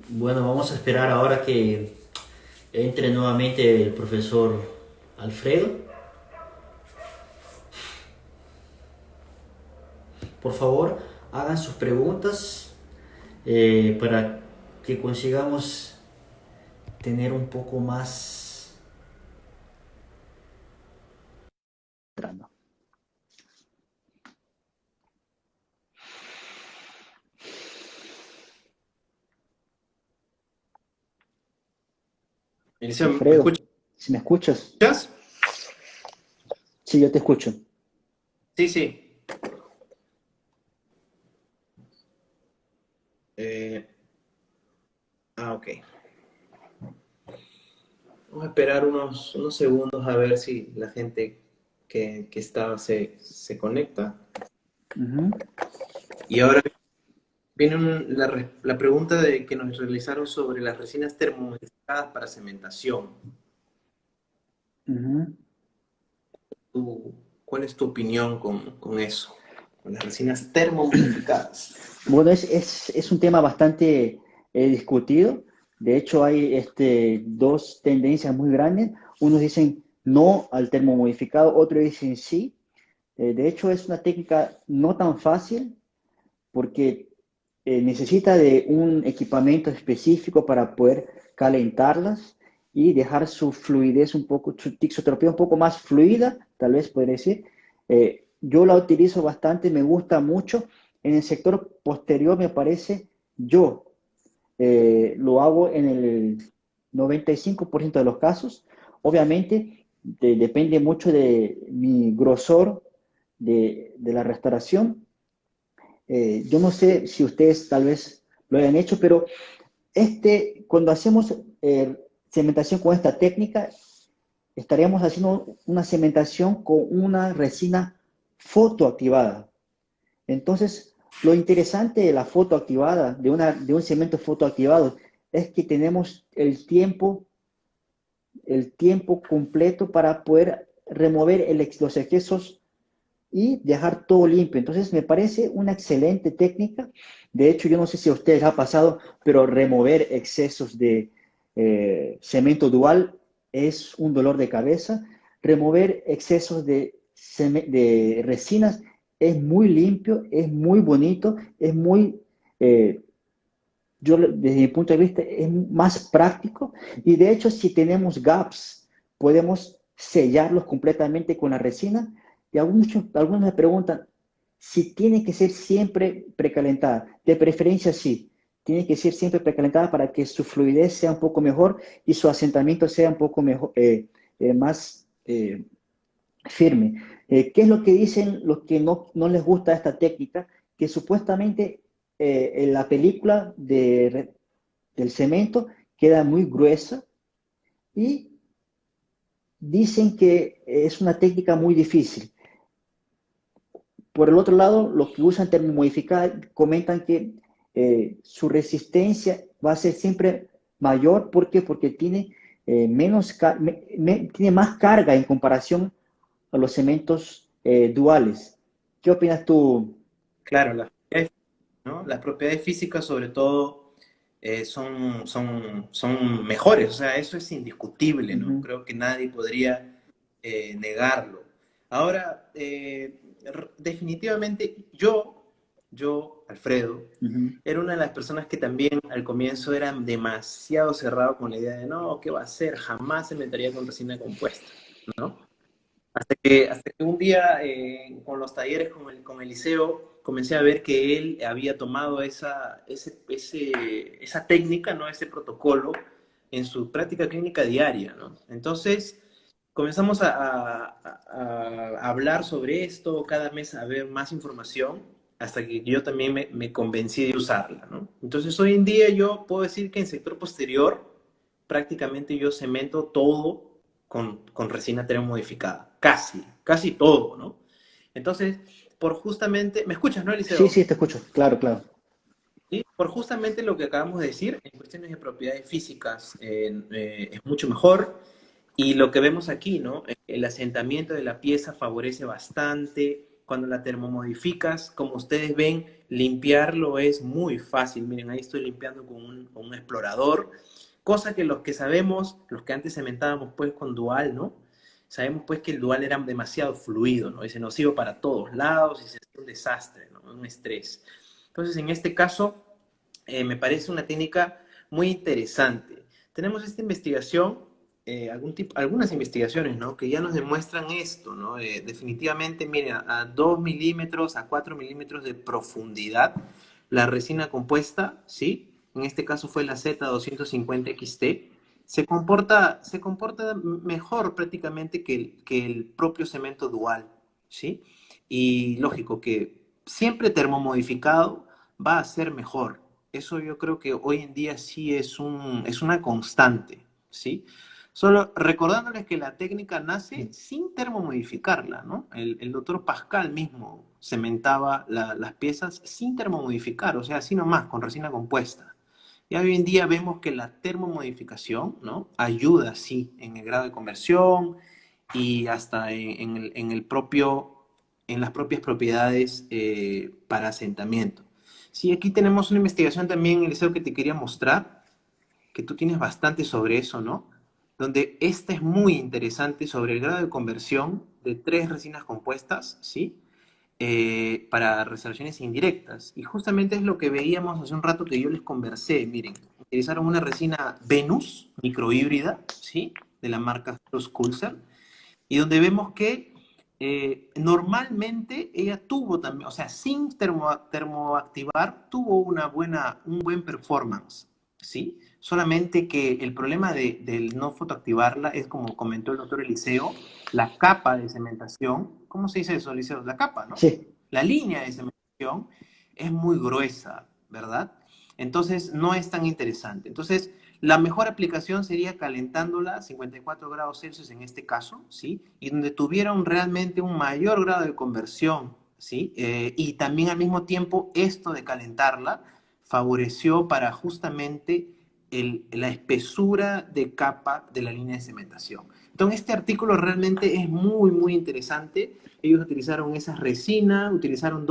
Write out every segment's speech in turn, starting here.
Bueno, vamos a esperar ahora que entre nuevamente el profesor Alfredo. Por favor, hagan sus preguntas para que consigamos tener un poco más. Entrando. Eliseo, ¿me Alfredo, si me escuchas, escuchas? sí, yo te escucho. Sí, sí. Eh, ok. Vamos a esperar unos segundos a ver si la gente que está se conecta. Ujú, Y ahora viene la pregunta que nos realizaron sobre las resinas termomodificadas para cementación. ujú. ¿Cuál es tu opinión con eso? Con las resinas termomodificadas. Bueno, es un tema bastante discutido. De hecho, hay dos tendencias muy grandes. Unos dicen no al termo modificado, otros dicen sí. De hecho, es una técnica no tan fácil porque necesita de un equipamiento específico para poder calentarlas y dejar su fluidez un poco, su tixotropía un poco más fluida, tal vez podría decir. Yo la utilizo bastante, me gusta mucho. En el sector posterior me parece, yo lo hago en el 95% de los casos. Obviamente, depende mucho de mi grosor de la restauración. Yo no sé si ustedes tal vez lo hayan hecho, pero cuando hacemos cementación con esta técnica, estaríamos haciendo una cementación con una resina fotoactivada. Entonces, lo interesante de la fotoactivada, de un cemento fotoactivado, es que tenemos el tiempo completo para poder remover los excesos y dejar todo limpio. Entonces me parece una excelente técnica. De hecho, yo no sé si a ustedes ha pasado, pero remover excesos de cemento dual es un dolor de cabeza. Remover excesos de resinas es muy limpio, es muy bonito, es muy, eh, desde mi punto de vista, es más práctico. Y de hecho, si tenemos gaps, podemos sellarlos completamente con la resina. Y algunos me preguntan si tiene que ser siempre precalentada. De preferencia, sí. Tiene que ser siempre precalentada para que su fluidez sea un poco mejor y su asentamiento sea un poco mejor, más firme. ¿Qué es lo que dicen los que no les gusta esta técnica? Que supuestamente en la película del cemento queda muy gruesa y dicen que es una técnica muy difícil. Por el otro lado, los que usan termomodificada comentan que su resistencia va a ser siempre mayor. ¿Por qué? Porque tiene, tiene más carga en comparación a los cementos duales. ¿Qué opinas tú? Claro, ¿no? Las propiedades físicas, sobre todo, son mejores, o sea, eso es indiscutible, ¿no? Ujú, Creo que nadie podría negarlo. Ahora, definitivamente, Alfredo, ujú, era una de las personas que también al comienzo era demasiado cerrado con la idea de, no, ¿qué va a hacer? Jamás se metería con resina compuesta, ¿no? Hasta que un día, con los talleres con Eliseo, comencé a ver que él había tomado esa técnica, ¿no? Ese protocolo en su práctica clínica diaria, ¿no? Entonces, comenzamos a hablar sobre esto, cada mes a ver más información, hasta que yo también me convencí de usarla, ¿no? Entonces, hoy en día yo puedo decir que en sector posterior, prácticamente yo cemento todo con resina termomodificada. Casi todo, ¿no? Entonces, por justamente, ¿me escuchas, no, sí, Eliseo? sí, te escucho. Claro, claro. ¿Sí? Por justamente lo que acabamos de decir, en cuestiones de propiedades físicas es mucho mejor. Y lo que vemos aquí, ¿no? El asentamiento de la pieza favorece bastante. cuando la termomodificas, como ustedes ven, limpiarlo es muy fácil. Miren, ahí estoy limpiando con un explorador, cosa que los que sabemos, los que antes cementábamos pues con dual, ¿no? Sabemos pues que el dual era demasiado fluido, ¿no? Y se nos iba para todos lados y se hacía un desastre, ¿no? Un estrés. Entonces, en este caso, me parece una técnica muy interesante. Tenemos esta investigación, algunas investigaciones, ¿no? Que ya nos demuestran esto, ¿no? Definitivamente, miren, a 2 milímetros, a 4 milímetros de profundidad, la resina compuesta, ¿sí? En este caso fue la Z250 XT, se comporta mejor prácticamente que el propio cemento dual, ¿sí? Y lógico que siempre termomodificado va a ser mejor. Eso yo creo que hoy en día sí es una constante, ¿sí? Solo recordándoles que la técnica nace sin termomodificarla, ¿no? El doctor Pascal mismo cementaba las piezas sin termomodificar, o sea, así nomás, con resina compuesta. Y hoy en día vemos que la termomodificación, ¿no? Ayuda, sí, en el grado de conversión y hasta en las propias propiedades para asentamiento. Sí, aquí tenemos una investigación también, Eliseo, que te quería mostrar, que tú tienes bastante sobre eso, ¿no? Donde esta es muy interesante sobre el grado de conversión de 3 resinas compuestas, ¿sí? Para resoluciones indirectas. Y justamente es lo que veíamos hace un rato que yo les conversé. Miren, utilizaron una resina Venus microhíbrida, ¿sí? De la marca Sulzer, y donde vemos que normalmente ella tuvo también, o sea, sin termoactivar, tuvo un buen performance, ¿sí? Solamente que el problema del no fotoactivarla es, como comentó el doctor Eliseo, la capa de cementación. ¿Cómo se dice eso, Eliseo? La capa, ¿no? Sí. La línea de cementación es muy gruesa, ¿verdad? Entonces no es tan interesante. Entonces, la mejor aplicación sería calentándola a 54 grados Celsius en este caso, ¿sí? Y donde tuvieron realmente un mayor grado de conversión, ¿sí? Y también al mismo tiempo esto de calentarla favoreció para justamente la espesura de capa de la línea de cementación. Entonces este artículo realmente es muy, muy interesante. Ellos utilizaron esa resina, utilizaron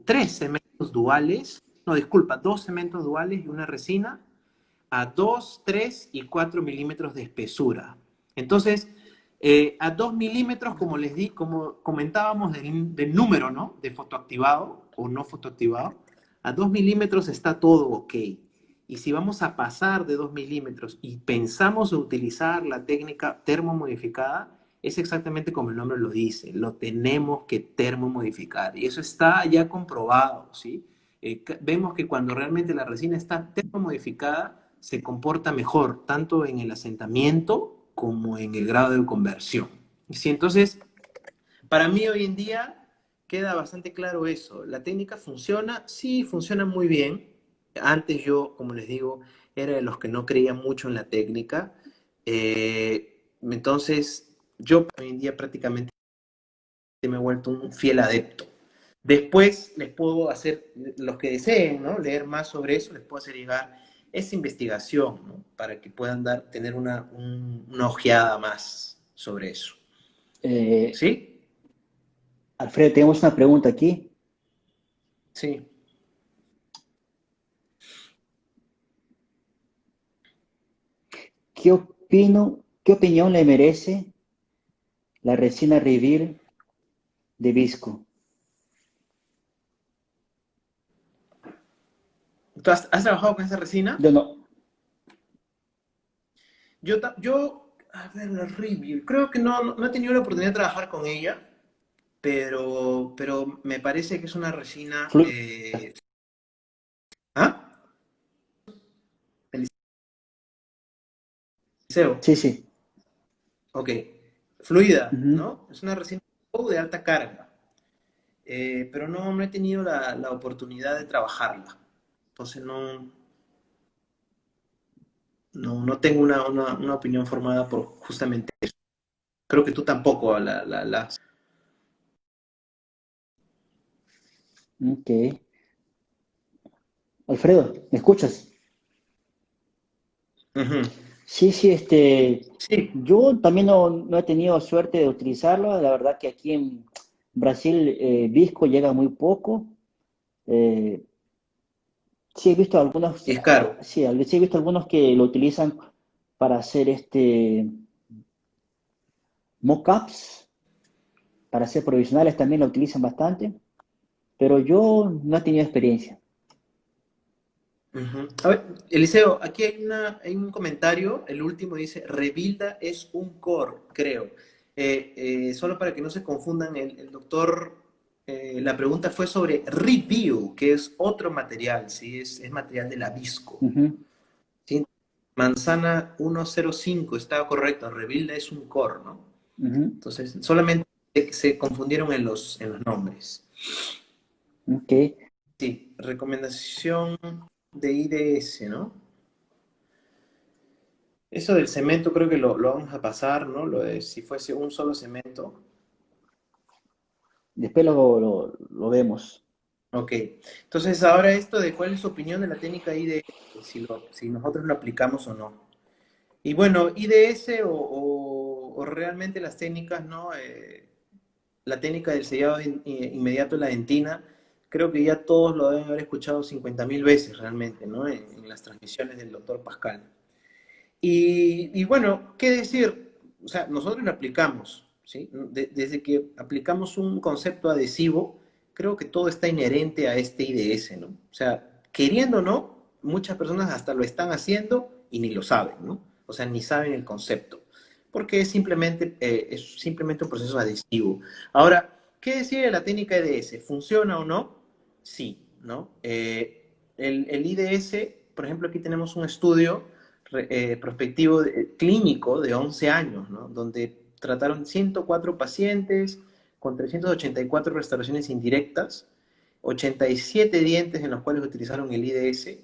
tres cementos duales, no, disculpa, 2 cementos duales y una resina a 2, 3 y 4 milímetros de espesura. Entonces, a 2 milímetros, como les di, como comentábamos del número, ¿no? De fotoactivado o no fotoactivado, a 2 milímetros está todo ok. Y si vamos a pasar de 2 milímetros y pensamos utilizar la técnica termomodificada, es exactamente como el nombre lo dice, lo tenemos que termomodificar. Y eso está ya comprobado, ¿sí? Vemos que cuando realmente la resina está termomodificada, se comporta mejor, tanto en el asentamiento como en el grado de conversión. ¿Sí? Entonces, para mí hoy en día queda bastante claro eso. La técnica funciona, sí, funciona muy bien. Antes yo, como les digo, era de los que no creía mucho en la técnica. Entonces, yo hoy en día prácticamente me he vuelto un fiel adepto. Después les puedo hacer, los que deseen, ¿no? Leer más sobre eso, les puedo hacer llegar esa investigación, ¿no? Para que puedan tener una ojeada más sobre eso. Eh, ¿Sí? Alfredo, tenemos una pregunta aquí. Sí. ¿Qué opinión le merece la resina Reveal de Visco? ¿Tú has trabajado con esa resina? Yo no. A ver, la review. Creo que no he tenido la oportunidad de trabajar con ella, pero me parece que es una resina. Flu- ¿Ah? Eliseo. sí, sí. Ok. Fluida, Ujú. ¿no? Es una resina de alta carga. Pero no he tenido la oportunidad de trabajarla. Entonces no tengo una opinión formada por justamente eso. Creo que tú tampoco las... Ok. Alfredo, ¿me escuchas? Ujú. Sí, sí, Sí, yo también no he tenido suerte de utilizarlo. La verdad que aquí en Brasil Visco llega muy poco. Eh, sí he visto algunos, y es caro. sí he visto algunos que lo utilizan para hacer mockups, para hacer provisionales también lo utilizan bastante, pero yo no he tenido experiencia. Ujú. A ver, Eliseo, aquí hay un comentario, el último dice, Revilda es un core, creo. Solo para que no se confundan, el doctor, la pregunta fue sobre Review, que es otro material, ¿sí? Es material de la Visco. Ujú, ¿Sí? Manzana 105, estaba correcto, Revilda es un core, ¿no? ujú, Entonces, solamente se confundieron en los nombres. ok. Sí, recomendación de IDS, ¿no? Eso del cemento creo que lo vamos a pasar, ¿no? Lo de si fuese un solo cemento. Después lo vemos. Ok. Entonces, ahora esto de cuál es su opinión de la técnica IDS, si nosotros lo aplicamos o no. Y bueno, IDS o realmente las técnicas, ¿no? La técnica del sellado inmediato en la dentina, creo que ya todos lo deben haber escuchado 50.000 veces realmente, ¿no? En las transmisiones del doctor Pascal. Y bueno, ¿qué decir? O sea, nosotros lo aplicamos, ¿sí? Desde que aplicamos un concepto adhesivo, creo que todo está inherente a este IDS, ¿no? O sea, queriendo o no, muchas personas hasta lo están haciendo y ni lo saben, ¿no? O sea, ni saben el concepto, porque es simplemente un proceso adhesivo. Ahora, ¿qué decir de la técnica IDS? ¿Funciona o no? Sí, ¿no? El IDS, por ejemplo, aquí tenemos un estudio prospectivo clínico de 11 años, ¿no? Donde trataron 104 pacientes con 384 restauraciones indirectas, 87 dientes en los cuales utilizaron el IDS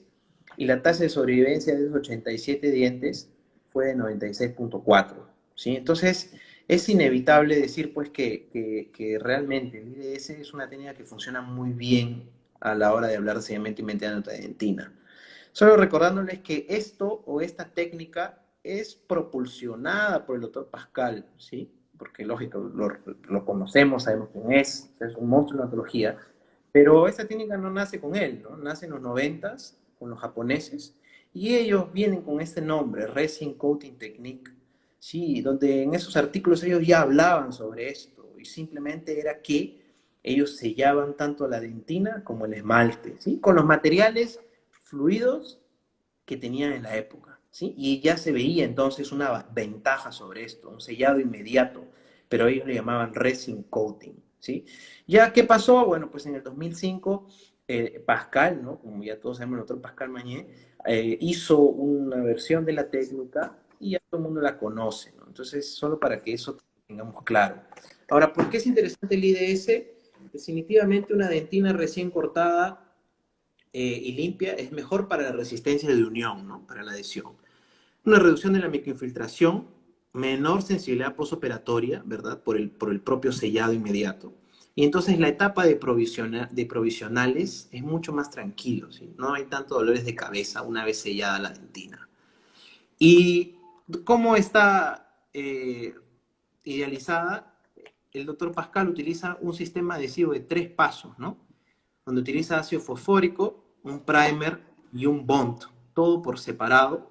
y la tasa de sobrevivencia de esos 87 dientes fue de 96.4, ¿sí? Entonces, es inevitable decir pues que realmente el IDS es una técnica que funciona muy bien a la hora de hablar de seguimiento y maintenance de dentina. Solo recordándoles que esto o esta técnica es propulsionada por el doctor Pascal, ¿sí? Porque lógico, lo conocemos, sabemos quién es un monstruo en la ontología, pero esta técnica no nace con él, ¿no? Nace en los noventas con los japoneses y ellos vienen con este nombre, Resin Coating Technique, ¿sí? Donde en esos artículos ellos ya hablaban sobre esto y simplemente era que ellos sellaban tanto la dentina como el esmalte, ¿sí? Con los materiales fluidos que tenían en la época, ¿sí? Y ya se veía entonces una ventaja sobre esto, un sellado inmediato, pero ellos le llamaban resin coating, ¿sí? ¿Ya qué pasó? Bueno, pues en el 2005, Pascal, ¿no? Como ya todos sabemos, el otro Pascal Mañé, hizo una versión de la técnica y ya todo el mundo la conoce, ¿no? Entonces, solo para que eso tengamos claro. Ahora, ¿por qué es interesante el IDS? Definitivamente una dentina recién cortada y limpia es mejor para la resistencia de unión, ¿no? Para la adhesión. Una reducción de la microinfiltración, menor sensibilidad postoperatoria, ¿verdad? Por el propio sellado inmediato. Y entonces la etapa de provisionales es mucho más tranquilo, ¿sí? No hay tanto dolores de cabeza una vez sellada la dentina. ¿Y cómo está idealizada? El doctor Pascal utiliza un sistema adhesivo de 3 pasos, ¿no? Donde utiliza ácido fosfórico, un primer y un bond, todo por separado.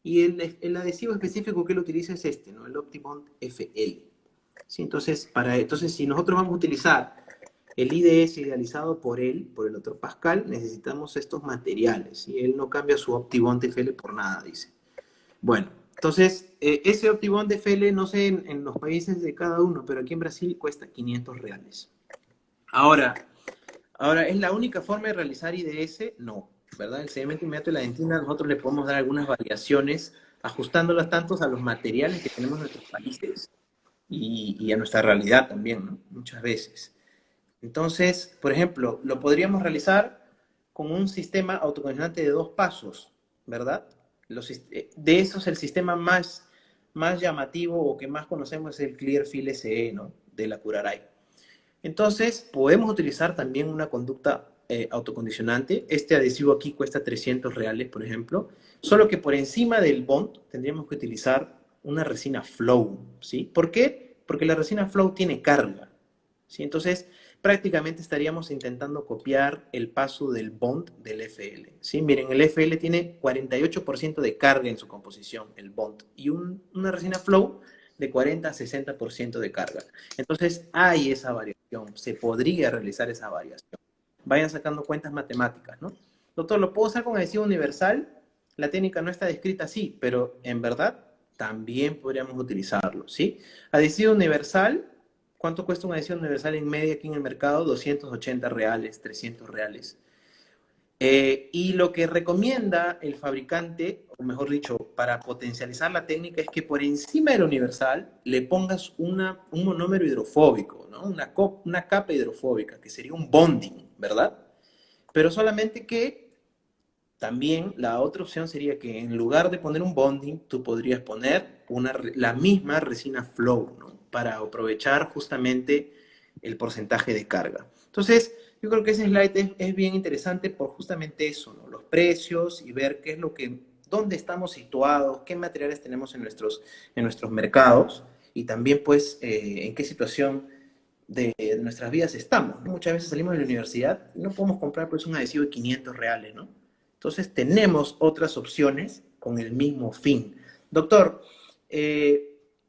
Y el adhesivo específico que él utiliza es este, ¿no? El OptiBond FL. ¿Sí? Entonces, si nosotros vamos a utilizar el IDS idealizado por él, por el doctor Pascal, necesitamos estos materiales. Y él no cambia su OptiBond FL por nada, dice. Bueno, entonces, ese OptiBond FL, no sé en los países de cada uno, pero aquí en Brasil cuesta 500 reales. Ahora, Ahora, ¿es la única forma de realizar IDS? No, ¿verdad? El sedimento inmediato de la dentina, nosotros le podemos dar algunas variaciones, ajustándolas tanto a los materiales que tenemos en nuestros países y a nuestra realidad también, ¿no? Muchas veces. Entonces, por ejemplo, lo podríamos realizar con un sistema autocondicionante de 2 pasos, ¿verdad? De esos, el sistema más llamativo o que más conocemos es el Clearfield SE, ¿no? De la Curaray. Entonces, podemos utilizar también una conducta autocondicionante. Este adhesivo aquí cuesta 300 reales, por ejemplo. Solo que por encima del bond tendríamos que utilizar una resina flow, ¿sí? ¿Por qué? Porque la resina flow tiene carga, ¿sí? Entonces, prácticamente estaríamos intentando copiar el paso del bond del FL, ¿sí? Miren, el FL tiene 48% de carga en su composición, el bond, y una resina flow de 40 a 60% de carga. Entonces, hay esa variación, se podría realizar esa variación. Vayan sacando cuentas matemáticas, ¿no? Doctor, ¿lo puedo usar con adhesivo universal? La técnica no está descrita así, pero en verdad también podríamos utilizarlo, ¿sí? Adhesivo universal, ¿cuánto cuesta un adhesivo universal en media aquí en el mercado? 280 reales, 300 reales. Y lo que recomienda el fabricante, o mejor dicho, para potencializar la técnica, es que por encima del universal le pongas un monómero hidrofóbico, ¿no? Una capa hidrofóbica, que sería un bonding, ¿verdad? Pero solamente que también la otra opción sería que en lugar de poner un bonding, tú podrías poner la misma resina flow, ¿no? Para aprovechar justamente el porcentaje de carga. Entonces, yo creo que ese slide es bien interesante por justamente eso, ¿no? Los precios y ver qué es dónde estamos situados, qué materiales tenemos en nuestros mercados y también, pues, en qué situación de nuestras vidas estamos, ¿no? Muchas veces salimos de la universidad y no podemos comprar, pues, un adhesivo de 500 reales, ¿no? Entonces, tenemos otras opciones con el mismo fin. Doctor,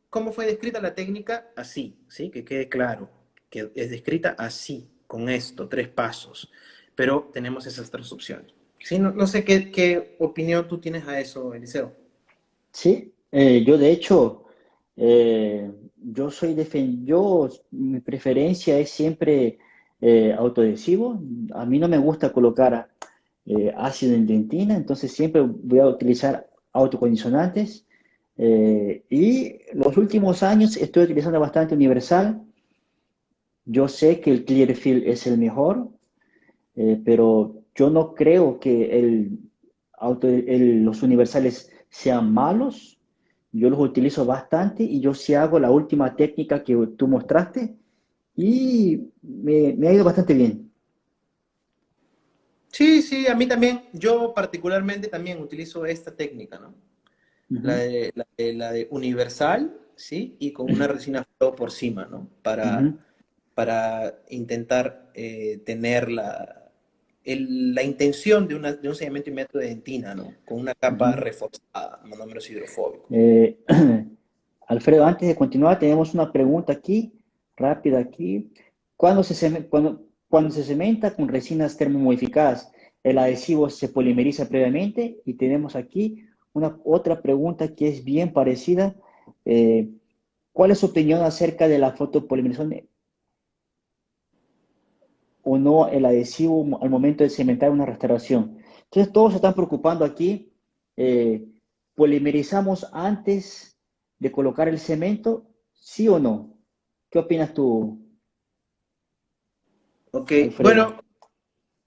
¿cómo fue descrita la técnica? Así, ¿sí? Que quede claro, que es descrita así, con esto, 3 pasos. Pero tenemos esas 3 opciones. ¿Sí? No, no sé qué opinión tú tienes a eso, Eliseo. Sí, yo de hecho, mi preferencia es siempre autoadhesivo. A mí no me gusta colocar ácido en dentina, entonces siempre voy a utilizar autocondicionantes. Y los últimos años estoy utilizando bastante universal. Yo sé que el Clearfield es el mejor, pero yo no creo que los universales sean malos. Yo los utilizo bastante y yo sí hago la última técnica que tú mostraste y me ha ido bastante bien. Sí, sí, a mí también. Yo particularmente también utilizo esta técnica, ¿no? Ujú, La de universal, ¿sí? Y con una resina flow por cima, ¿no? ujú, Para intentar tener la intención de un sedimento y método de dentina, ¿no? Con una capa ujú. reforzada, monómeros hidrofóbicos. Eh, Alfredo, antes de continuar, tenemos una pregunta aquí, rápida aquí. Cuando se cementa con resinas termomodificadas, el adhesivo se polimeriza previamente? Y tenemos aquí otra pregunta que es bien parecida. Eh, ¿Cuál es su opinión acerca de la fotopolimerización o no el adhesivo al momento de cementar una restauración? Entonces, todos se están preocupando aquí. eh, ¿Polimerizamos antes de colocar el cemento? ¿Sí o no? ¿Qué opinas tú, Ok, Alfredo? bueno,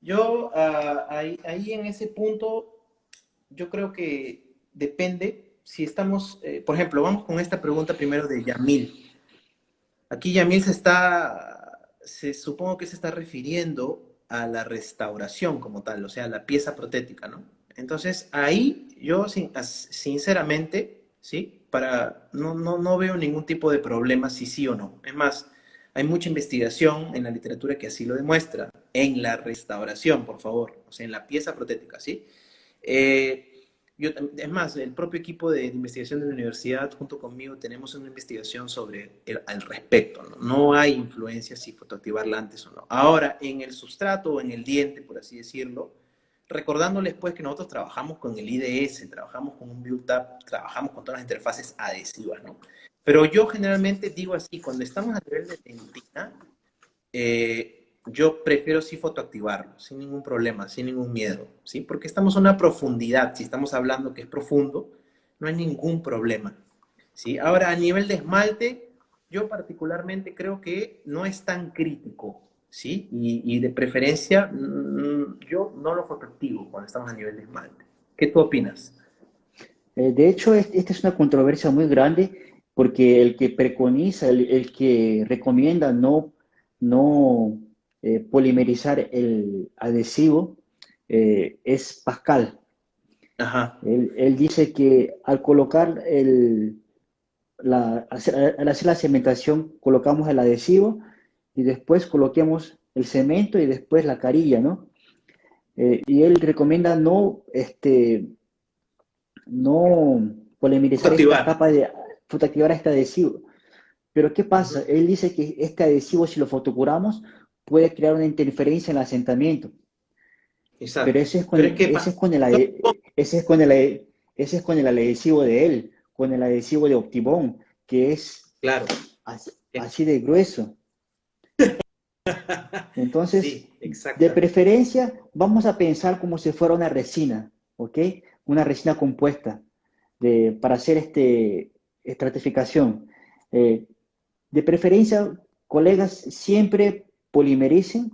yo ahí en ese punto, yo creo que depende si estamos, por ejemplo, vamos con esta pregunta primero de Yamil. Aquí Yamil supongo que se está refiriendo a la restauración como tal, o sea, la pieza protética, ¿no? Entonces, ahí yo sinceramente, ¿sí? No veo ningún tipo de problema si sí o no. Es más, hay mucha investigación en la literatura que así lo demuestra. En la restauración, por favor, o sea, en la pieza protética, ¿sí? Eh, es más, el propio equipo de investigación de la universidad, junto conmigo, tenemos una investigación sobre al respecto, ¿no? No hay influencia si fotoactivarla antes o no. Ahora, en el sustrato o en el diente, por así decirlo, recordándoles pues que nosotros trabajamos con el IDS, trabajamos con un build-up, trabajamos con todas las interfaces adhesivas, ¿no? Pero yo generalmente digo así, cuando estamos a nivel de dentina, yo prefiero sí fotoactivarlo, sin ningún problema, sin ningún miedo, ¿sí? Porque estamos a una profundidad, si estamos hablando que es profundo, no hay ningún problema, ¿sí? Ahora, a nivel de esmalte, yo particularmente creo que no es tan crítico, ¿sí? Y de preferencia, yo no lo fotoactivo cuando estamos a nivel de esmalte. ¿Qué tú opinas? De hecho, esta es una controversia muy grande porque el que preconiza, el que recomienda no polimerizar el adhesivo es Pascal. Ajá. Él dice que al colocar al hacer la cementación, colocamos el adhesivo y después coloquemos el cemento y después la carilla, ¿no? Y él recomienda no polimerizar esta Activar. capa de fotoactivar este adhesivo. Pero ¿qué pasa? Él dice que este adhesivo, si lo fotocuramos, puede crear una interferencia en el asentamiento. Pero Exacto. Pero es que ese es con el, ese es con el, ese es con el adhesivo de él, con el adhesivo de Optibond, que es claro. así de grueso. Entonces, Sí, de exactamente. preferencia, vamos a pensar como si fuera una resina, ¿ok? Una resina compuesta para hacer estratificación. Eh, de preferencia, colegas, siempre polimericen.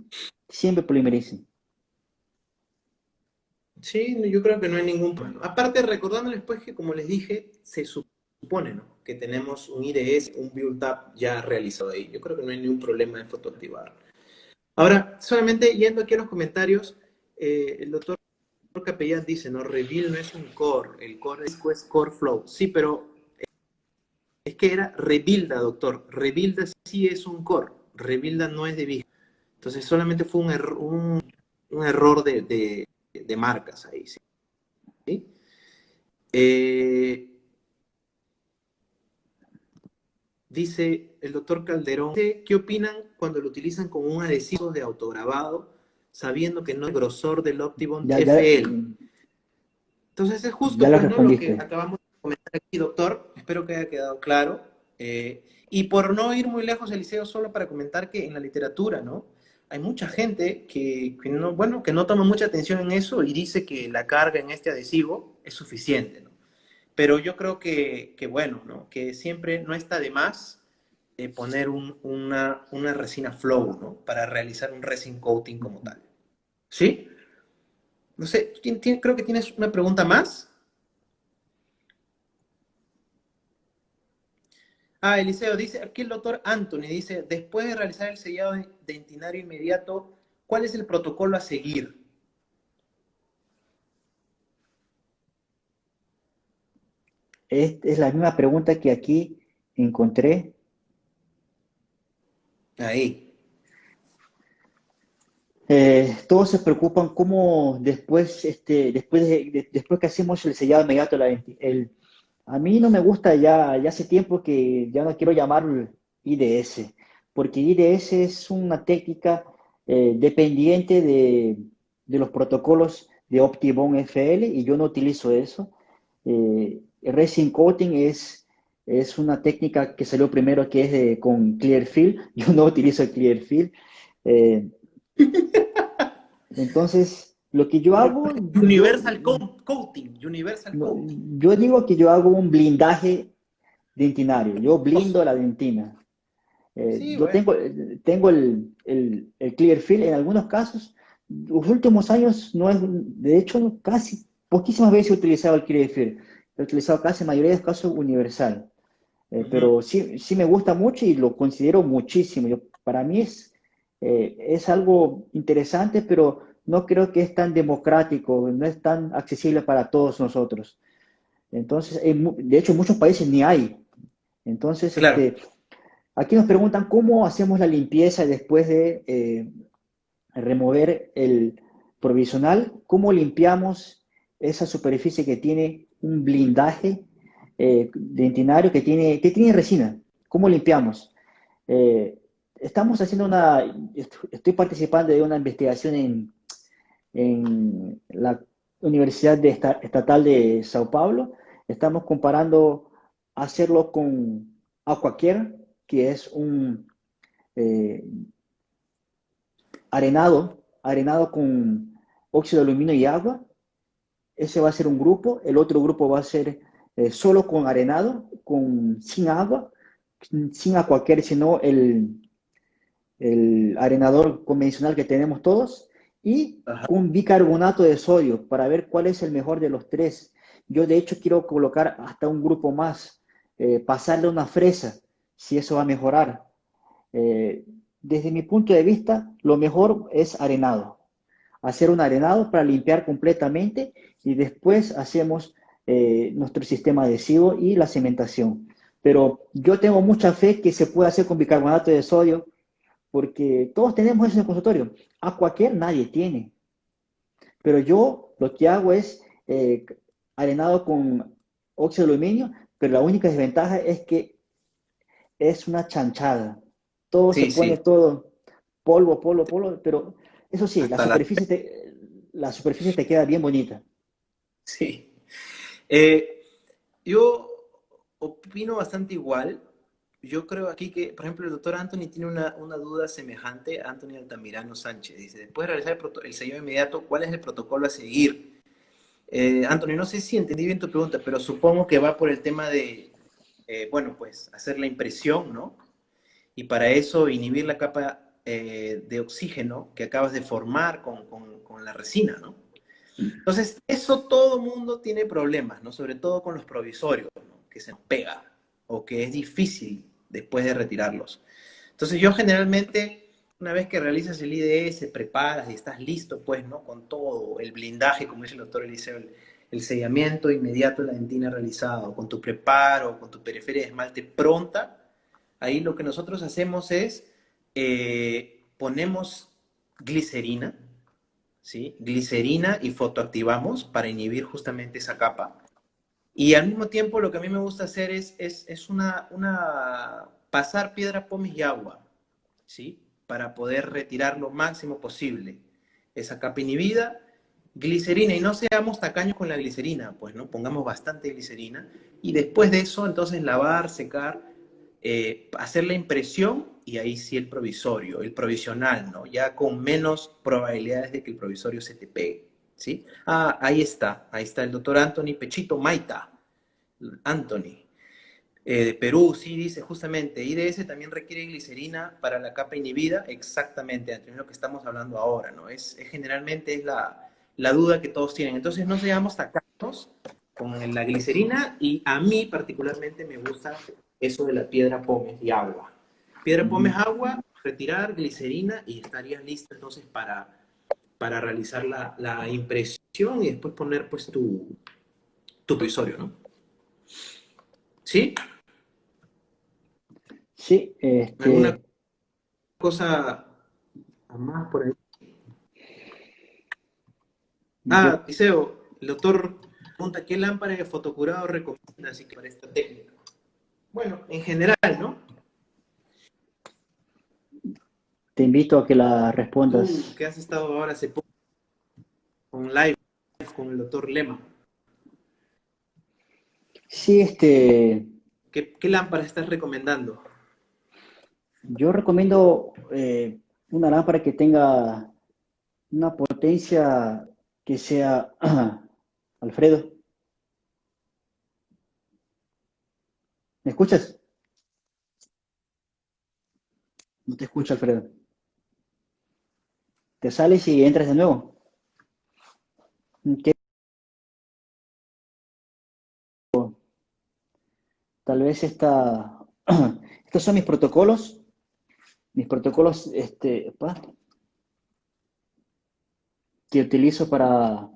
Sí, yo creo que no hay ningún problema. Aparte, recordándoles pues que, como les dije, se supone, ¿no?, que tenemos un IDS, un build-up ya realizado ahí. Yo creo que no hay ningún problema en fotoactivar. Ahora, solamente yendo aquí a los comentarios, el doctor Capellán dice, no, Reveal no es un core, el core es Core Flow. Sí, pero es que era Rebuilda, doctor. Rebuilda sí es un core, Rebuilda no es de Vista. Entonces solamente fue un error de marcas ahí, ¿sí? Eh, dice el doctor Calderón, ¿qué opinan cuando lo utilizan con un adhesivo de autograbado, sabiendo que no es el grosor del Optibond Ya, ya, FL? Entonces es ya justo, lo pues, ¿no?, lo que respondiste. acabamos de comentar aquí, doctor. Espero que haya quedado claro. Y por no ir muy lejos, Eliseo, solo para comentar que en la literatura, ¿no?, hay mucha gente que no, bueno, que no toma mucha atención en eso y dice que la carga en este adhesivo es suficiente, ¿no? Pero yo creo que bueno, ¿no?, que siempre no está de más poner una resina flow, ¿no?, para realizar un resin coating como tal. ¿Sí? No sé, creo que tienes una pregunta más. Ah, Eliseo, dice aquí el doctor Anthony, dice, después de realizar el sellado dentinario inmediato, ¿cuál es el protocolo a seguir? Es la misma pregunta que aquí encontré. Ahí. Todos se preocupan cómo después, después que hacemos el sellado inmediato, a mí no me gusta ya hace tiempo que ya no quiero llamarlo IDS, porque IDS es una técnica dependiente de los protocolos de Optibond FL y yo no utilizo eso. El resin coating es una técnica que salió primero que es con Clearfield, yo no utilizo Clearfield. Eh, entonces, lo que yo hago, Universal Coating, Universal no, Coating. yo digo que yo hago un blindaje dentinario, yo blindo la dentina. Sí, Yo bueno. tengo el Clearfield en algunos casos. Los últimos años, no es, de hecho, casi poquísimas veces he utilizado el Clearfield. He utilizado casi en mayoría de los casos universal. Uh-huh. Pero sí me gusta mucho y lo considero muchísimo. Para mí es algo interesante, pero no creo que es tan democrático, no es tan accesible para todos nosotros. Entonces, de hecho, en muchos países ni hay. Entonces, Claro. aquí nos preguntan cómo hacemos la limpieza después de remover el provisional, cómo limpiamos esa superficie que tiene un blindaje dentinario que tiene resina, cómo limpiamos. Estamos haciendo estoy participando de una investigación en la Universidad Estatal de Sao Paulo. Estamos comparando hacerlo con Aquacare, que es un eh, arenado con óxido de aluminio y agua. Ese va a ser un grupo. El otro grupo va a ser solo con arenado, sin agua, sin Aquacare, sino el arenador convencional que tenemos todos, y Ajá. con bicarbonato de sodio para ver cuál es el mejor de los tres. Yo de hecho quiero colocar hasta un grupo más, pasarle una fresa, si eso va a mejorar. Eh, desde mi punto de vista, lo mejor es arenado. Hacer un arenado para limpiar completamente y después hacemos nuestro sistema adhesivo y la cementación. Pero yo tengo mucha fe que se puede hacer con bicarbonato de sodio porque todos tenemos eso en el consultorio. Aquacare nadie tiene. Pero yo lo que hago es arenado con óxido de aluminio, pero la única desventaja es que es una chanchada. Todo se Sí, pone sí, todo polvo, polvo, polvo, pero eso sí, hasta la... la superficie te queda bien bonita. Sí. Eh, yo opino bastante igual. Yo creo aquí que, por ejemplo, el doctor Anthony tiene una duda semejante a Anthony Altamirano Sánchez. Dice, después de realizar el sellado inmediato, ¿cuál es el protocolo a seguir? Anthony, no sé si entendí bien tu pregunta, pero supongo que va por el tema de, bueno, pues hacer la impresión, ¿no? Y para eso inhibir la capa de oxígeno que acabas de formar con la resina, ¿no? Entonces, eso todo mundo tiene problemas, ¿no? Sobre todo con los provisorios, ¿no? Que se nos pega o que es difícil después de retirarlos. Entonces, yo generalmente, una vez que realizas el IDS, preparas y estás listo, pues, ¿no? Con todo el blindaje, como dice el doctor Eliseo, el sellamiento inmediato de la dentina realizado, con tu preparo, con tu periferia de esmalte pronta, ahí lo que nosotros hacemos es, ponemos glicerina, ¿sí? Glicerina y fotoactivamos para inhibir justamente esa capa. Y al mismo tiempo lo que a mí me gusta hacer es pasar piedra, pómez y agua, ¿sí? Para poder retirar lo máximo posible esa capa inhibida. Glicerina, y no seamos tacaños con la glicerina, pues, ¿no? Pongamos bastante glicerina. Y después de eso, entonces lavar, secar, hacer la impresión y ahí sí el provisorio, el provisional, ¿no? Ya con menos probabilidades de que el provisorio se te pegue, ¿sí? Ah, ahí está el doctor Anthony Pechito Maita, Anthony, de Perú, sí, dice justamente, IDS también requiere glicerina para la capa inhibida, exactamente, Anthony, es lo que estamos hablando ahora, ¿no? Generalmente es la duda que todos tienen. Entonces no seamos tacaños con la glicerina y a mí particularmente me gusta eso de la piedra pómez y agua. Piedra pómez, Ujú. agua, retirar glicerina y estarías listo entonces para realizar la impresión y después poner pues tu provisorio, ¿no? ¿Sí? Sí, ¿Alguna cosa más por ahí? yo, Ah, Tiseo, el doctor pregunta, ¿qué lámpara de fotocurado recomienda así que para esta técnica? Bueno, en general, ¿no? te invito a que la Tú respondas. que has estado ahora hace poco con live con el doctor Lema, Sí, ¿qué lámpara estás recomendando? yo recomiendo una lámpara que tenga una potencia que sea, Alfredo, ¿me escuchas? No te escucho, Alfredo. Te sales y entras de nuevo. Que tal vez estos son mis protocolos que utilizo para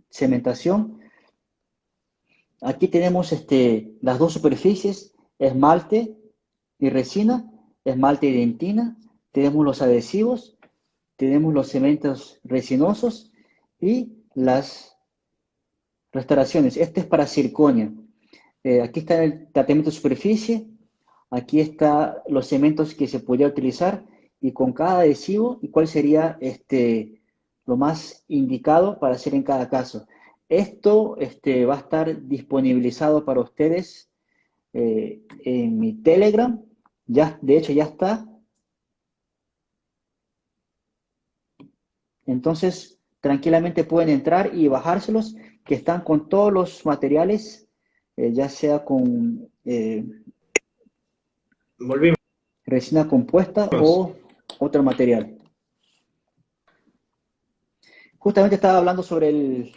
cementación. Aquí tenemos las dos superficies, esmalte y resina, esmalte y dentina. Tenemos los adhesivos, tenemos los cementos resinosos y las restauraciones. Este es para circonia. Aquí está el tratamiento de superficie, aquí están los cementos que se podría utilizar y con cada adhesivo y cuál sería lo más indicado para hacer en cada caso. Esto va a estar disponibilizado para ustedes en mi Telegram. Ya, de hecho, ya está. Entonces, tranquilamente pueden entrar y bajárselos, que están con todos los materiales, ya sea con Volvimos. resina compuesta o otro material. Justamente estaba hablando sobre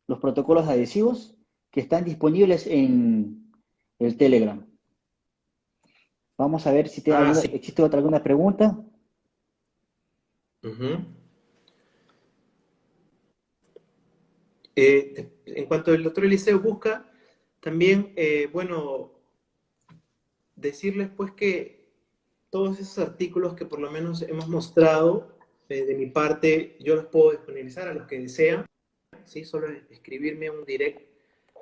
los protocolos adhesivos que están disponibles en el Telegram. Vamos a ver si tiene Ah, alguna, sí. existe alguna pregunta. Ujú. En cuanto el doctor Eliseo busca, también, bueno, decirles pues que todos esos artículos que por lo menos hemos mostrado, de mi parte, yo los puedo disponibilizar a los que desean, ¿sí? Solo escribirme un direct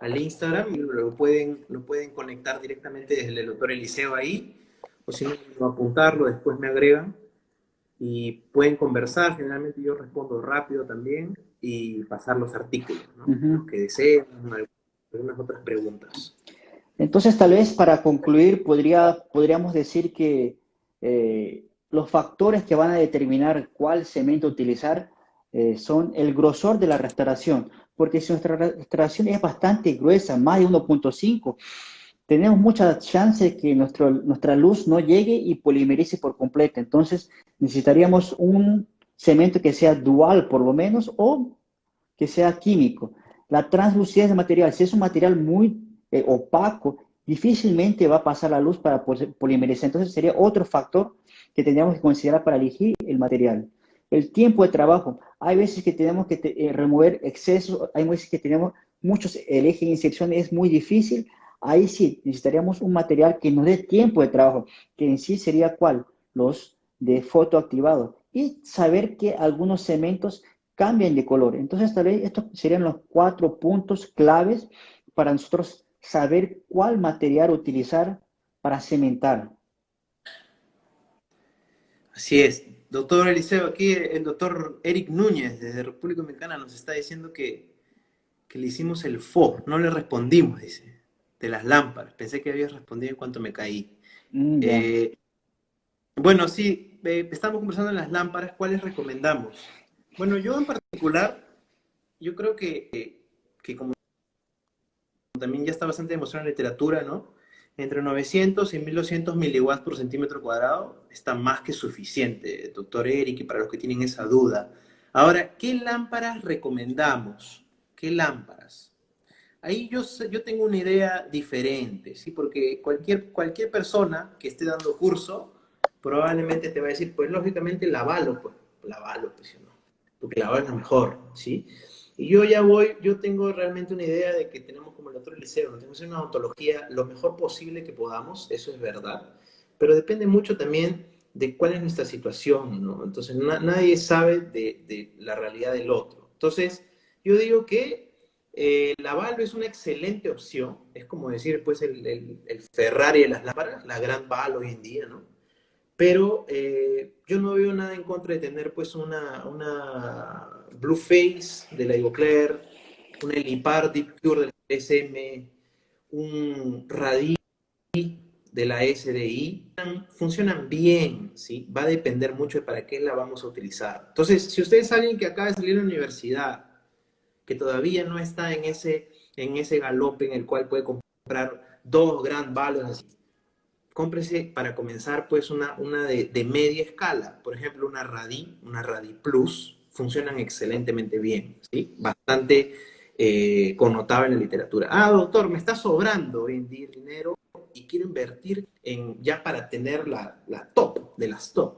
al Instagram y lo pueden conectar directamente desde el doctor Eliseo ahí, o si no, apuntarlo, después me agregan y pueden conversar. Generalmente yo respondo rápido también y pasar los artículos, ¿no? Los Ujú. que deseen, algunas otras preguntas. Entonces, tal vez para concluir, podríamos decir que los factores que van a determinar cuál cemento utilizar son el grosor de la restauración, porque si nuestra restauración es bastante gruesa, más de 1.5, tenemos mucha chance de que nuestra luz no llegue y polimerice por completo. Entonces, necesitaríamos un cemento que sea dual, por lo menos, o que sea químico. La translucidez del material, si es un material muy opaco, difícilmente va a pasar la luz para polimerizar. Entonces sería otro factor que tendríamos que considerar para elegir el material. El tiempo de trabajo. Hay veces que tenemos que remover excesos, hay veces que tenemos muchos, el eje de inserción es muy difícil. Ahí sí necesitaríamos un material que nos dé tiempo de trabajo, que en sí sería ¿cuál? Los de fotoactivado. Y saber que algunos cementos cambian de color. Entonces, tal vez estos serían los 4 puntos claves para nosotros saber cuál material utilizar para cementar. Así es. Doctor Eliseo, aquí el doctor Eric Núñez desde República Dominicana nos está diciendo que le hicimos el FO, no le respondimos, dice, de las lámparas. Pensé que había respondido en cuanto me caí. Ya. Eh, bueno, sí, estamos conversando en las lámparas, ¿cuáles recomendamos? Bueno, yo en particular, yo creo que como también ya está bastante demostrado en la literatura, ¿no? Entre 900 y 1200 miliwatts por centímetro cuadrado está más que suficiente, doctor Eric, y para los que tienen esa duda. Ahora, ¿qué lámparas recomendamos? ¿Qué lámparas? Ahí yo tengo una idea diferente, ¿sí? Porque cualquier persona que esté dando curso probablemente te va a decir, pues lógicamente lavalo, pues, ¿sí o no? Porque lavar es lo mejor, ¿sí? Y yo tengo realmente una idea de que tenemos como el otro liceo, ¿no? Tenemos que hacer una ontología lo mejor posible que podamos, eso es verdad, pero depende mucho también de cuál es nuestra situación, ¿no? Entonces nadie sabe de la realidad del otro. Entonces, yo digo que la Valo es una excelente opción, es como decir, pues, el Ferrari de las lámparas, la gran Valo hoy en día, ¿no? Pero yo no veo nada en contra de tener, pues, una Blueface de la Ivoclar, una Elipar Deep Pure de la SM, un Radii de la SDI, funcionan bien, ¿sí? Va a depender mucho de para qué la vamos a utilizar. Entonces, si usted es alguien que acaba de salir de la universidad, que todavía no está en ese galope en el cual puede comprar dos gran valos, cómprese para comenzar pues una de media escala, por ejemplo una Radi Plus, funcionan excelentemente bien, ¿sí? Bastante connotable en la literatura. Ah, doctor, me está sobrando hoy en día dinero y quiero invertir ya para tener la top de las top.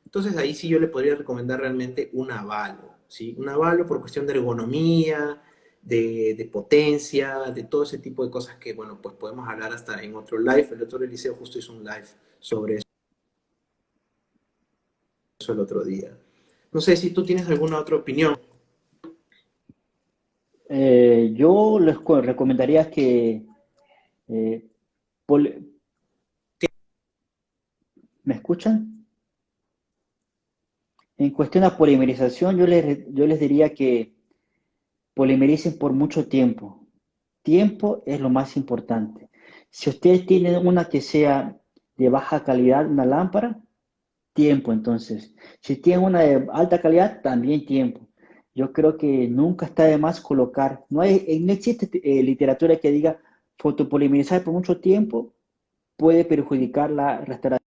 Entonces ahí sí yo le podría recomendar realmente un Avalo, ¿sí? Un Avalo por cuestión de ergonomía, de potencia, de todo ese tipo de cosas que, bueno, pues podemos hablar hasta en otro live. El otro Eliseo justo hizo un live sobre eso el otro día. No sé si tú tienes alguna otra opinión. Yo les recomendaría que, eh, pol- ¿me escuchan? En cuestión de polimerización, yo les diría que polimericen por mucho tiempo. Tiempo es lo más importante. Si ustedes tienen una que sea de baja calidad, una lámpara, tiempo entonces. Si tienen una de alta calidad, también tiempo. Yo creo que nunca está de más colocar, no existe literatura que diga fotopolimerizar por mucho tiempo puede perjudicar la restauración,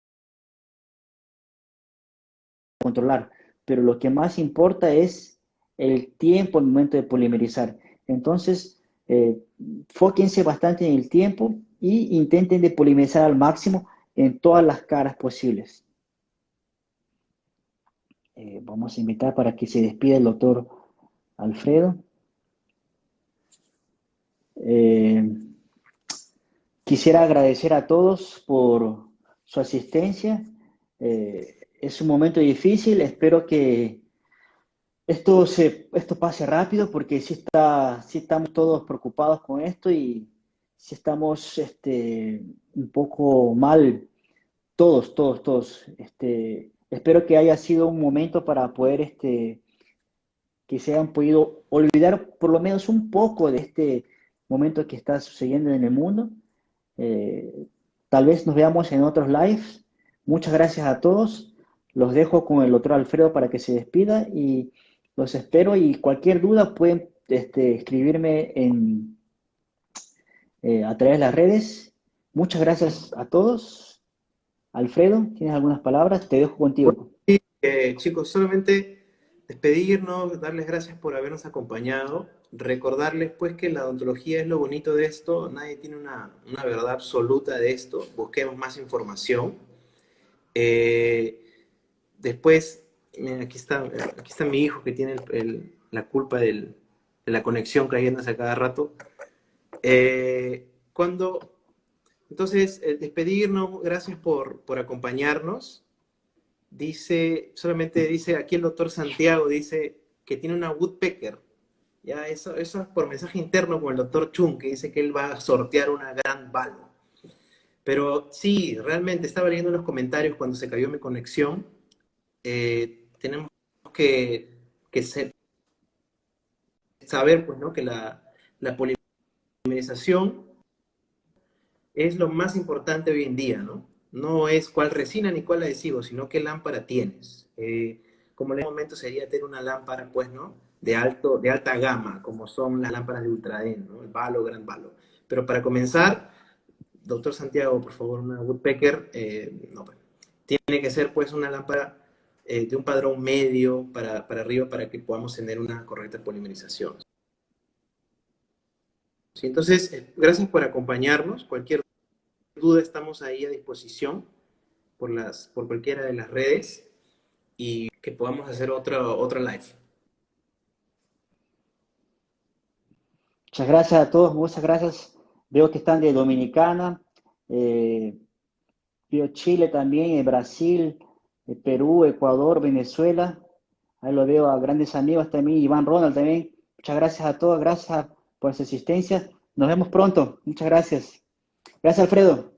controlar, pero lo que más importa es el tiempo al momento de polimerizar. Entonces, fóquense bastante en el tiempo y intenten de polimerizar al máximo. en todas las caras posibles. Vamos a invitar para que se despida el doctor Alfredo. Quisiera agradecer a todos por su asistencia. Es un momento difícil, espero que esto pase rápido porque sí estamos todos preocupados con esto y sí estamos un poco mal, todos. Espero que haya sido un momento para poder que se hayan podido olvidar por lo menos un poco de este momento que está sucediendo en el mundo. Tal vez nos veamos en otros lives. Muchas gracias a todos. Los dejo con el doctor Alfredo para que se despida y los espero y cualquier duda pueden escribirme a través de las redes. Muchas gracias a todos. Alfredo, ¿tienes algunas palabras? Te dejo contigo. Sí, chicos, solamente despedirnos, darles gracias por habernos acompañado, recordarles pues que la odontología es lo bonito de esto, nadie tiene una verdad absoluta de esto, busquemos más información. Después, miren, aquí está mi hijo que tiene la culpa de la conexión cayéndose a cada rato. Entonces, despedirnos, gracias por acompañarnos. Solamente dice aquí el doctor Santiago, dice que tiene una Woodpecker. Ya, eso es por mensaje interno con el doctor Chung, que dice que él va a sortear una gran bala. Pero sí, realmente estaba leyendo los comentarios cuando se cayó mi conexión. Tenemos que saber pues, ¿no? que la polimerización es lo más importante hoy en día, ¿no? No es cuál resina ni cuál adhesivo, sino qué lámpara tienes. Como en el momento sería tener una lámpara, pues, ¿no? De alta gama, como son las lámparas de Ultraden, ¿no? El Valo, Gran Valo. Pero para comenzar, doctor Santiago, por favor, una Woodpecker, no, tiene que ser, pues, una lámpara de un padrón medio para arriba para que podamos tener una correcta polimerización. ¿Sí? Entonces, gracias por acompañarnos. Cualquier duda estamos ahí a disposición por cualquiera de las redes y que podamos hacer otra live. Muchas gracias a todos, muchas gracias. Veo que están de Dominicana, veo Chile también, Brasil, Perú, Ecuador, Venezuela. Ahí lo veo a grandes amigos también, Iván Ronald también. Muchas gracias a todos, gracias por su asistencia. Nos vemos pronto. Muchas gracias. Gracias, Alfredo.